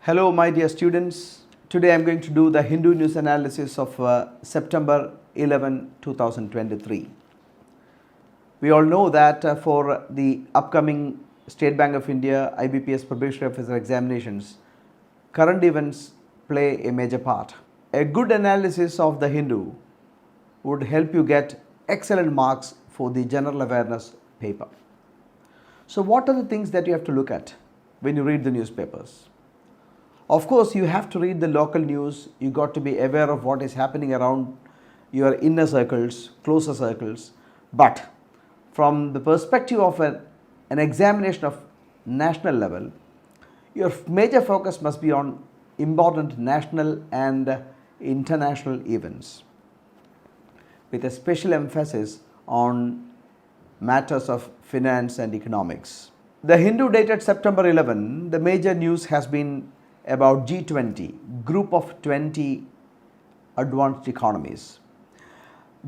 Hello my dear students, today I am going to do the Hindu news analysis of September 11, 2023. We all know that for the upcoming State Bank of India IBPS probationary officer examinations, current events play a major part. A good analysis of the Hindu would help you get excellent marks for the general awareness paper. So what are the things that you have to look at when you read the newspapers? Of course, you have to read the local news. You got to be aware of what is happening around your inner circles, closer circles. But from the perspective of an examination of national level, your major focus must be on important national and international events, with a special emphasis on matters of finance and economics. The Hindu dated September 11, the major news has been about G20, group of 20 advanced economies.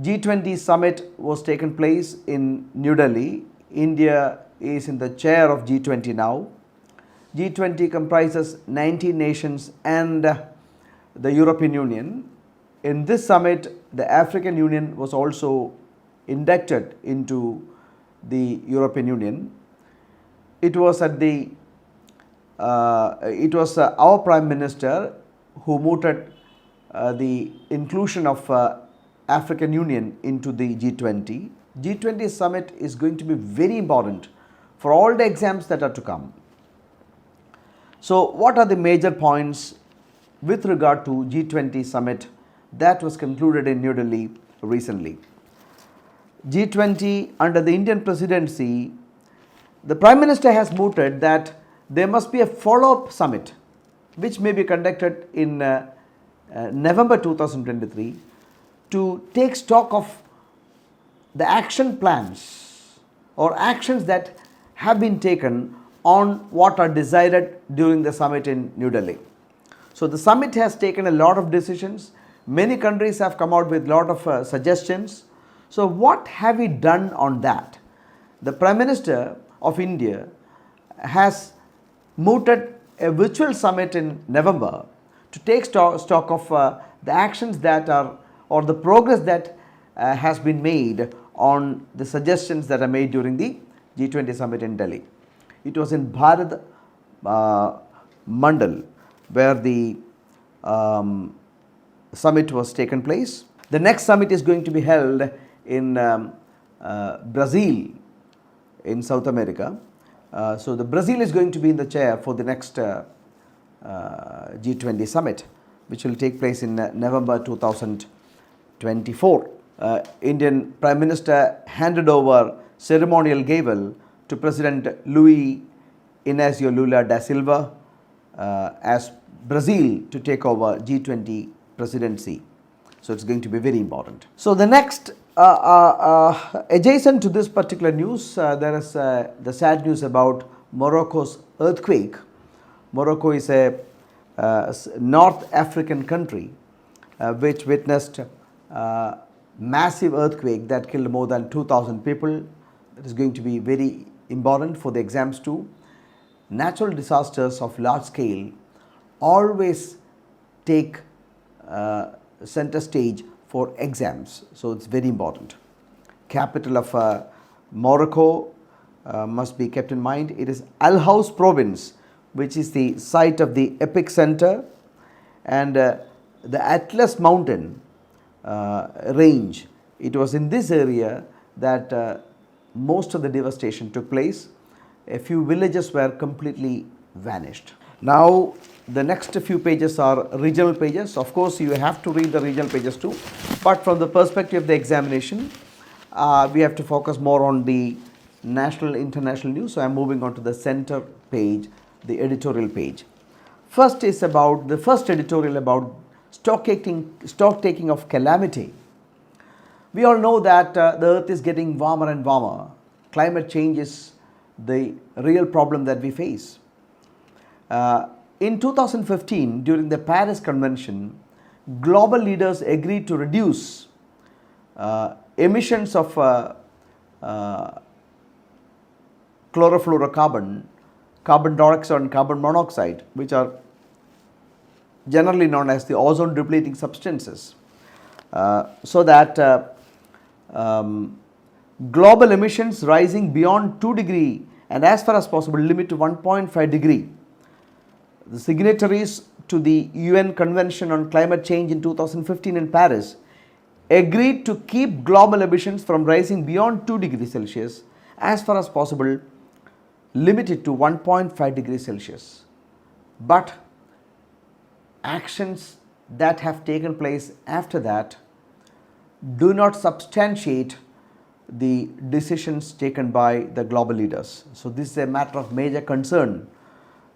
G20 summit was taken place in New Delhi. India is in the chair of G20 now. G20 comprises 19 nations and the European Union. In this summit, the African Union was also inducted into the European Union. It was our Prime Minister who mooted the inclusion of African Union into the G20. G20 summit is going to be very important for all the exams that are to come. So what are the major points with regard to G20 summit that was concluded in New Delhi recently? G20 under the Indian presidency, the Prime Minister has mooted that there must be a follow-up summit which may be conducted in November 2023 to take stock of the action plans or actions that have been taken on what are decided during the summit in New Delhi. So the summit has taken a lot of decisions. Many countries have come out with a lot of suggestions. So what have we done on that? The Prime Minister of India has mooted a virtual summit in November to take stock of the actions that are or the progress that has been made on the suggestions that are made during the G20 summit in Delhi. It was in Bharat Mandal where the summit was taken place. The next summit is going to be held in Brazil in South America. So the Brazil is going to be in the chair for the next G20 summit, which will take place in November 2024. Indian Prime Minister handed over ceremonial gavel to President Luis Inácio Lula da Silva as Brazil to take over G20 presidency. So it's going to be very important. So the next adjacent to this particular news, there is the sad news about Morocco's earthquake. Morocco is a North African country which witnessed massive earthquake that killed more than 2,000 people. That is going to be very important for the exams too. Natural disasters of large scale always take center stage for exams, so it's very important. Capital of Morocco must be kept in mind. It is Al House province, which is the site of the epic center, and the Atlas mountain range. It was in this area that most of the devastation took place. A few villages were completely vanished. Now the next few pages are regional pages. Of course, you have to read the regional pages too, but from the perspective of the examination, we have to focus more on the national, international news. So I am moving on to the center page, the editorial page. First is about the first editorial about stock taking of calamity. We all know that the earth is getting warmer and warmer. Climate change is the real problem that we face. In 2015, during the Paris Convention, global leaders agreed to reduce emissions of chlorofluorocarbon, carbon dioxide and carbon monoxide, which are generally known as the ozone depleting substances, so that global emissions rising beyond 2 degree and as far as possible limit to 1.5 degree. The signatories to the UN Convention on Climate Change in 2015 in Paris agreed to keep global emissions from rising beyond 2 degrees Celsius as far as possible limited to 1.5 degrees Celsius. But actions that have taken place after that do not substantiate the decisions taken by the global leaders. So this is a matter of major concern,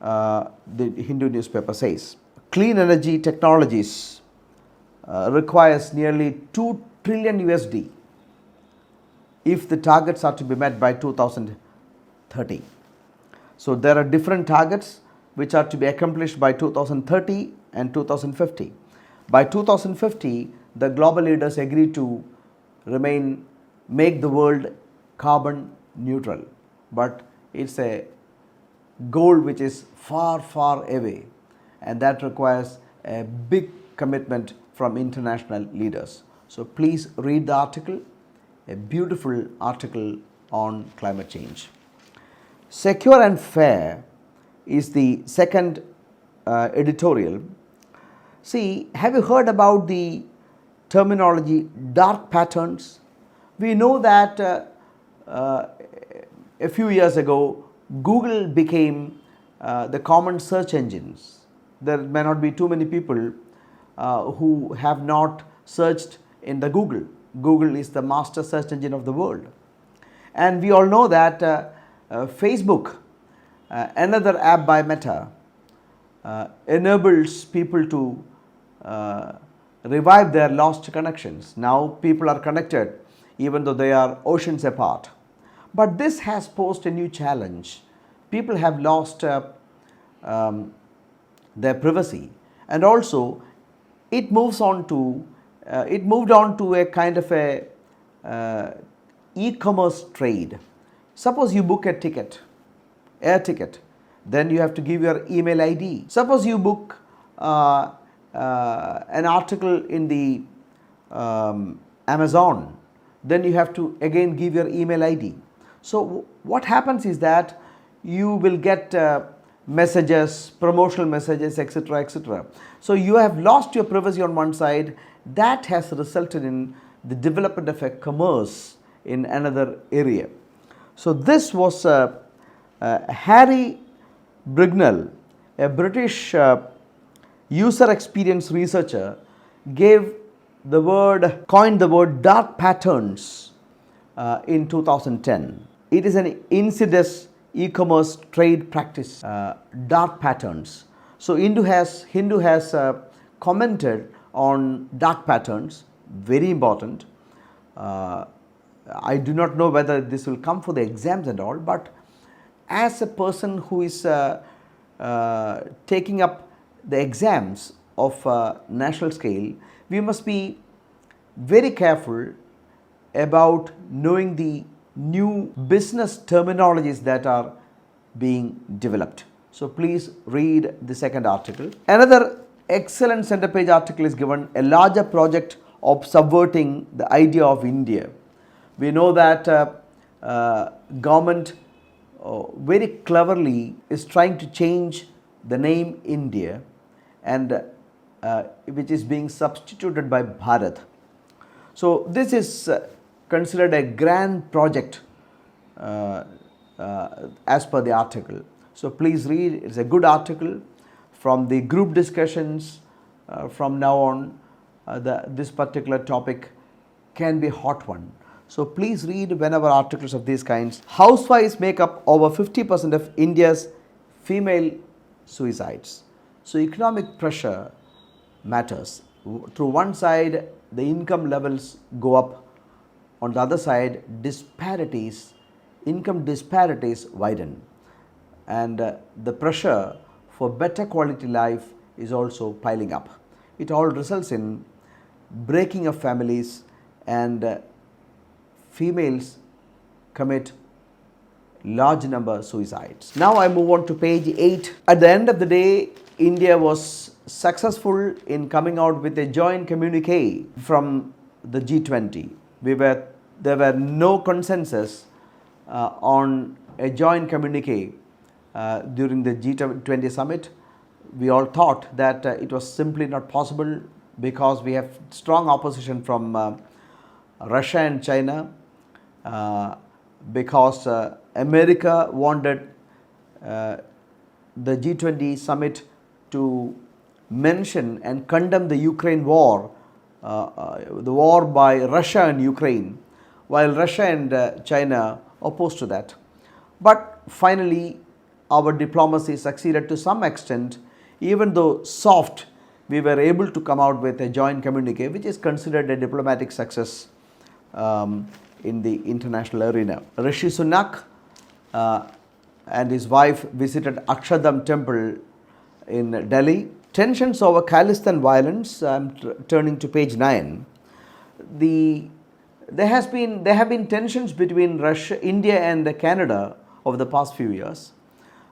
the Hindu newspaper says. Clean energy technologies requires nearly 2 trillion USD if the targets are to be met by 2030. So there are different targets which are to be accomplished by 2030 and 2050. By 2050, the global leaders agreed to make the world carbon neutral, but it's a goal which is far, far away, and that requires a big commitment from international leaders. So please read the article, a beautiful article on climate change. Secure and fair is the second editorial. See, have you heard about the terminology dark patterns? We know that a few years ago, Google became the common search engines. There may not be too many people who have not searched in the Google. Google is the master search engine of the world. And we all know that Facebook, another app by Meta, enables people to revive their lost connections. Now people are connected even though they are oceans apart. But this has posed a new challenge. People have lost their privacy, and also it moved on to a kind of a e-commerce trade. Suppose you book a ticket, air ticket, then you have to give your email ID. Suppose you book an article in the Amazon, then you have to again give your email ID. So what happens is that you will get messages, promotional messages, etc., etc. So you have lost your privacy on one side. That has resulted in the development of a commerce in another area. So this was Harry Brignall, a British user experience researcher, coined the word dark patterns in 2010. It is an insidious e-commerce trade practice, dark patterns. So Hindu has commented on dark patterns, very important. I do not know whether this will come for the exams and all, but as a person who is taking up the exams of national scale, we must be very careful about knowing the new business terminologies that are being developed. So please read the second article. Another excellent center page article is given, a larger project of subverting the idea of India. We know that government very cleverly is trying to change the name India, and which is being substituted by Bharat. So this is considered a grand project as per the article. So please read, it's a good article. From the group discussions from now on, this particular topic can be a hot one. So please read whenever articles of these kinds. Housewives make up over 50% of India's female suicides. So economic pressure matters. Through one side, the income levels go up. On the other side, income disparities widen. And the pressure for better quality life is also piling up. It all results in breaking of families, and females commit large number of suicides. Now I move on to page 8. At the end of the day, India was successful in coming out with a joint communique from the G20. There were no consensus on a joint communique during the G20 summit. We all thought that it was simply not possible because we have strong opposition from Russia and China, because America wanted the G20 summit to mention and condemn the Ukraine war, the war by Russia and Ukraine, while Russia and China opposed to that. But finally, our diplomacy succeeded to some extent. Even though soft, we were able to come out with a joint communique, which is considered a diplomatic success in the international arena. Rishi Sunak and his wife visited Akshardham temple in Delhi. Tensions over Khalistan violence, I'm turning to page 9. There have been tensions between India and Canada over the past few years.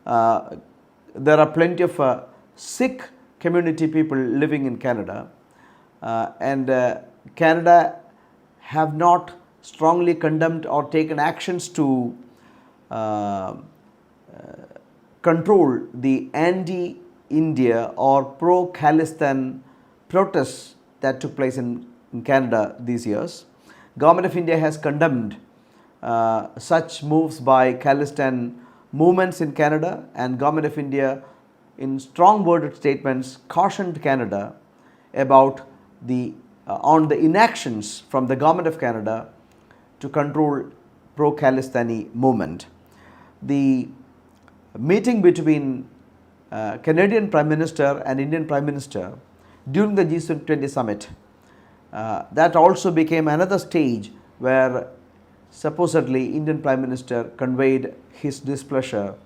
There are plenty of Sikh community people living in Canada, and Canada have not strongly condemned or taken actions to control the anti-India or pro-Khalistan protests that took place in Canada these years. Government of India has condemned such moves by Khalistan movements in Canada, and Government of India in strong worded statements cautioned Canada about on the inactions from the Government of Canada to control pro-Khalistani movement. The meeting between Canadian Prime Minister and Indian Prime Minister during the G20 summit, that also became another stage where supposedly Indian Prime Minister conveyed his displeasure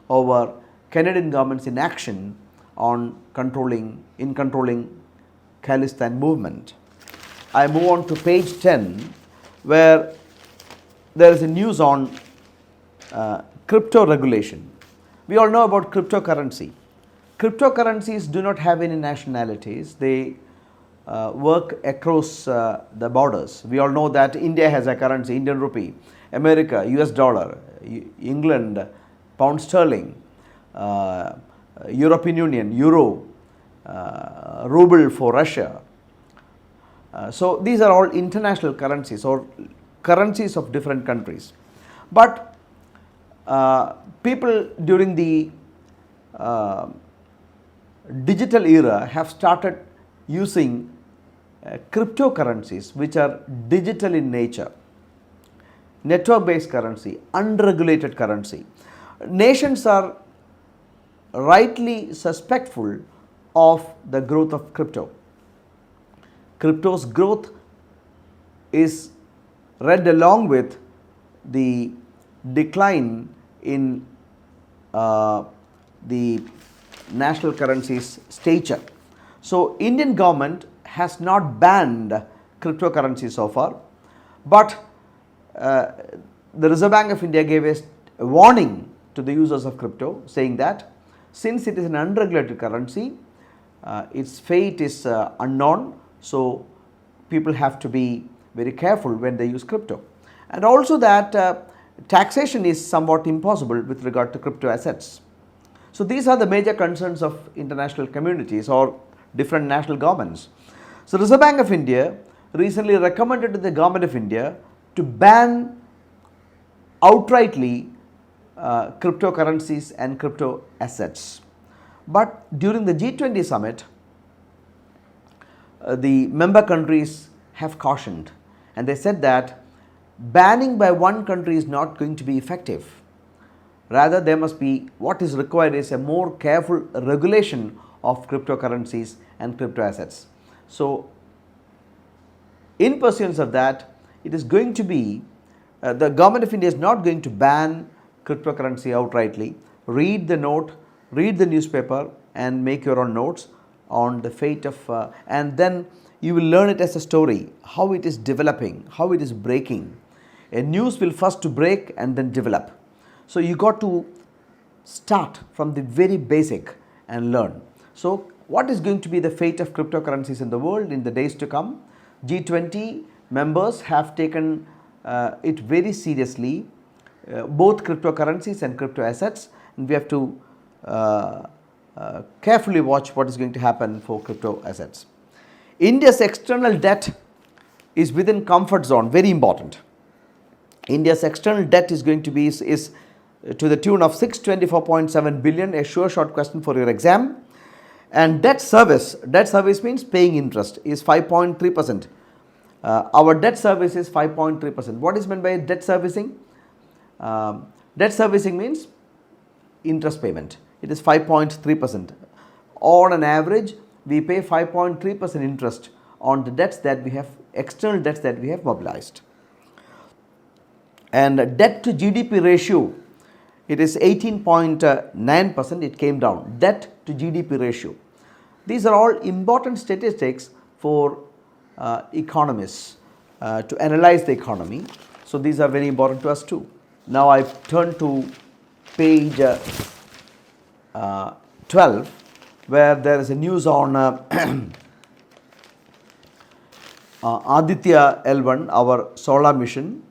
over Canadian government's inaction on controlling Khalistan movement. I move on to page 10, where there is a news on crypto regulation. We all know about cryptocurrency. Cryptocurrencies do not have any nationalities. They work across the borders. We all know that India has a currency, Indian rupee, America, US dollar, England, pound sterling, European Union, euro, ruble for Russia. So these are all international currencies or currencies of different countries. But people during the digital era have started using cryptocurrencies which are digital in nature, network based currency, unregulated currency. Nations are rightly suspectful of the growth of crypto. Crypto's growth is read along with the decline in the national currency's stature. So Indian government has not banned cryptocurrency so far, but the Reserve Bank of India gave a warning to the users of crypto, saying that since it is an unregulated currency, its fate is unknown, so people have to be very careful when they use crypto. And also that taxation is somewhat impossible with regard to crypto assets. So these are the major concerns of international communities or different national governments. So Reserve Bank of India recently recommended to the Government of India to ban outrightly cryptocurrencies and crypto assets. But during the G20 summit, the member countries have cautioned, and they said that banning by one country is not going to be effective. Rather, there must be, what is required is a more careful regulation of cryptocurrencies and crypto assets. So in pursuance of that, it is going to be, the Government of India is not going to ban cryptocurrency outrightly. Read the note, read the newspaper and make your own notes on the fate of, and then you will learn it as a story, how it is developing, how it is breaking. A news will first to break and then develop. So you got to start from the very basic and learn. So what is going to be the fate of cryptocurrencies in the world in the days to come. G20 members have taken it very seriously, both cryptocurrencies and crypto assets, and we have to carefully watch what is going to happen for crypto assets. India's external debt is within comfort zone, very important. India's external debt is going to be is to the tune of 624.7 billion, a sure short question for your exam. And debt service means paying interest, is 5.3%. Our debt service is 5.3%. What is meant by debt servicing? Debt servicing means interest payment. It is 5.3%. On an average, we pay 5.3% interest on the debts that we have, external debts that we have mobilized. And debt to GDP ratio, it is 18.9%, it came down. Debt to GDP ratio. These are all important statistics for economists to analyze the economy. So these are very important to us too. Now I turn to page 12, where there is a news on Aditya L1, our solar mission,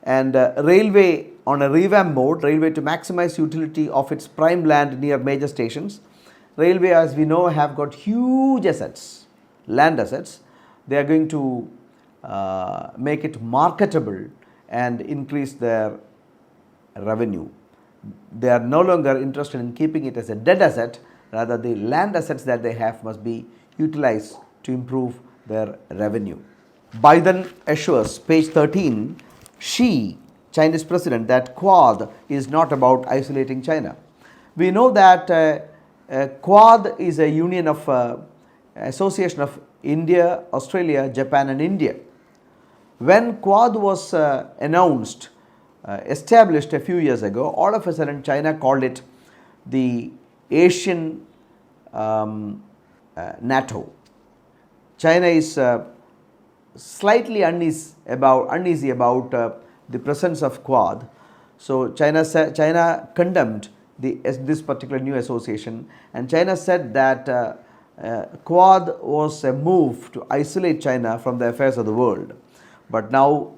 and railway on a revamp mode, railway to maximize utility of its prime land near major stations. Railway, as we know, have got huge assets, land assets. They are going to make it marketable and increase their revenue. They are no longer interested in keeping it as a dead asset, rather the land assets that they have must be utilized to improve their revenue. Biden assures, page 13, Xi, Chinese president, that Quad is not about isolating China. We know that Quad is a union of association of India, Australia, Japan and India. When Quad was announced, established a few years ago, all of a sudden China called it the Asian NATO. China is slightly uneasy about the presence of Quad. So China condemned this particular new association, and China said that Quad was a move to isolate China from the affairs of the world. But now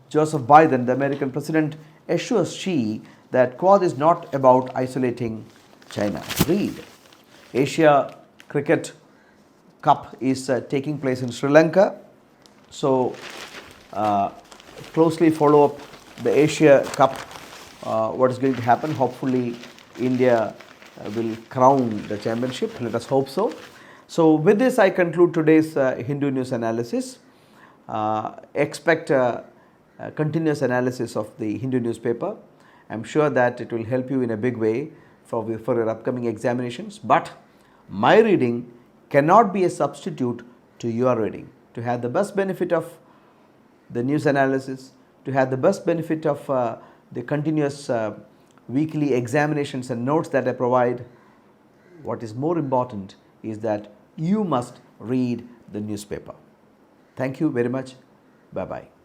Joseph Biden, the American president, assures Xi that Quad is not about isolating China. Read. Asia Cricket Cup is taking place in Sri Lanka. So closely follow up the Asia Cup, what is going to happen. Hopefully India will crown the championship. Let us hope so. So with this I conclude today's Hindu News analysis. Expect continuous analysis of the Hindu newspaper. I am sure that it will help you in a big way for your upcoming examinations. But my reading cannot be a substitute to your reading. To have the best benefit of the news analysis, to have the best benefit of the continuous weekly examinations and notes that I provide, what is more important is that you must read the newspaper. Thank you very much. Bye-bye.